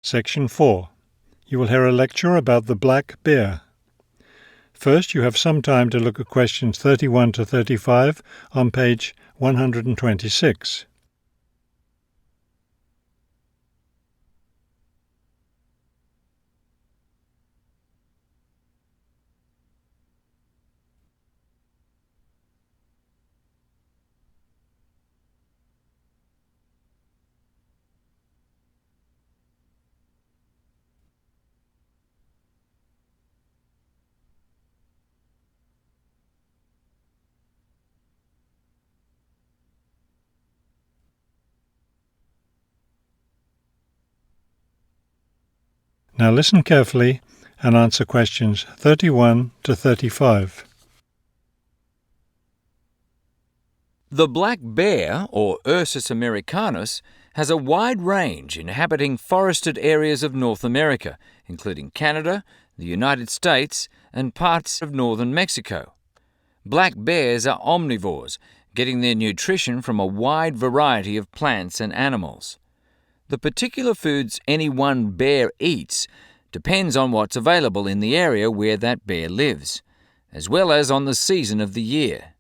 Section 4. You will hear a lecture about the black bear. First, you have some time to look at questions 31 to 35 on page 126. Now listen carefully and answer questions 31 to 35. The black bear, or Ursus americanus, has a wide range inhabiting forested areas of North America, including Canada, the United States, and parts of northern Mexico. Black bears are omnivores, getting their nutrition from a wide variety of plants and animals. The particular foods any one bear eats depends on what's available in the area where that bear lives, as well as on the season of the year.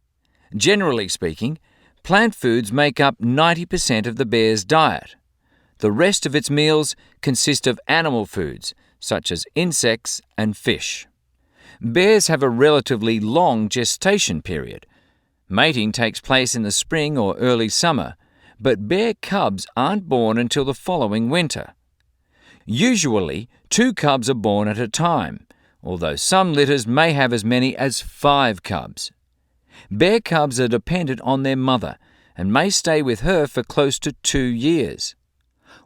Generally speaking, plant foods make up 90% of the bear's diet. The rest of its meals consist of animal foods, such as insects and fish. Bears have a relatively long gestation period. Mating takes place in the spring or early summer, but bear cubs aren't born until the following winter. Usually, 2 cubs are born at a time, although some litters may have as many as 5 cubs. Bear cubs are dependent on their mother and may stay with her for close to 2 years.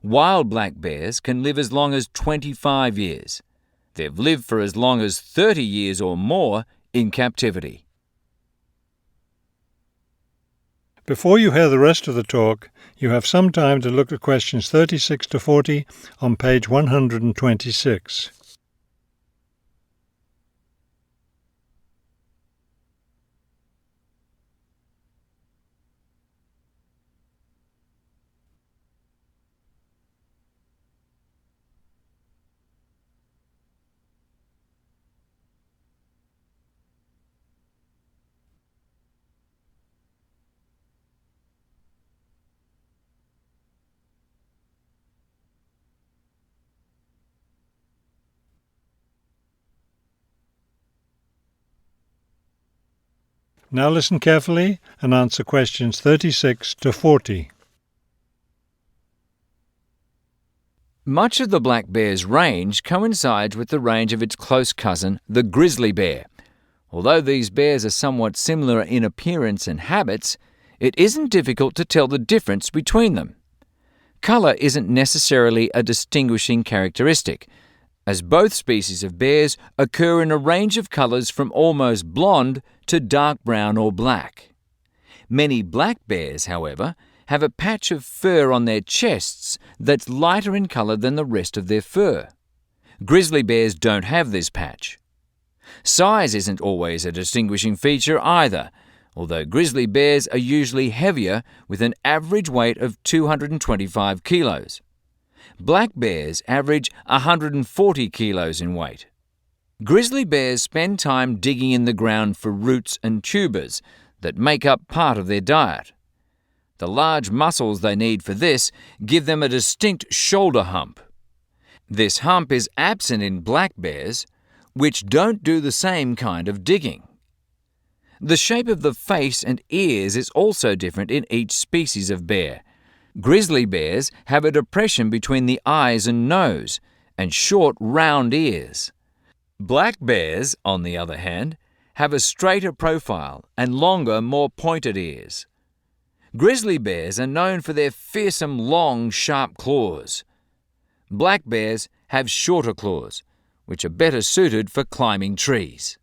Wild black bears can live as long as 25 years. They've lived for as long as 30 years or more in captivity. Before you hear the rest of the talk, you have some time to look at questions 36 to 40 on page 126. Now listen carefully and answer questions 36 to 40. Much of the black bear's range coincides with the range of its close cousin, the grizzly bear. Although these bears are somewhat similar in appearance and habits, it isn't difficult to tell the difference between them. Colour isn't necessarily a distinguishing characteristic, as both species of bears occur in a range of colours from almost blonde to dark brown or black. Many black bears, however, have a patch of fur on their chests that's lighter in colour than the rest of their fur. Grizzly bears don't have this patch. Size isn't always a distinguishing feature either, although grizzly bears are usually heavier with an average weight of 225 kilos. Black bears average 140 kilos in weight. Grizzly bears spend time digging in the ground for roots and tubers that make up part of their diet. The large muscles they need for this give them a distinct shoulder hump. This hump is absent in black bears, which don't do the same kind of digging. The shape of the face and ears is also different in each species of bear. Grizzly bears have a depression between the eyes and nose, and short, round ears. Black bears, on the other hand, have a straighter profile and longer, more pointed ears. Grizzly bears are known for their fearsome, long, sharp claws. Black bears have shorter claws, which are better suited for climbing trees.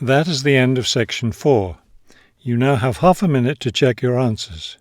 That is the end of section 4. You now have half a minute to check your answers.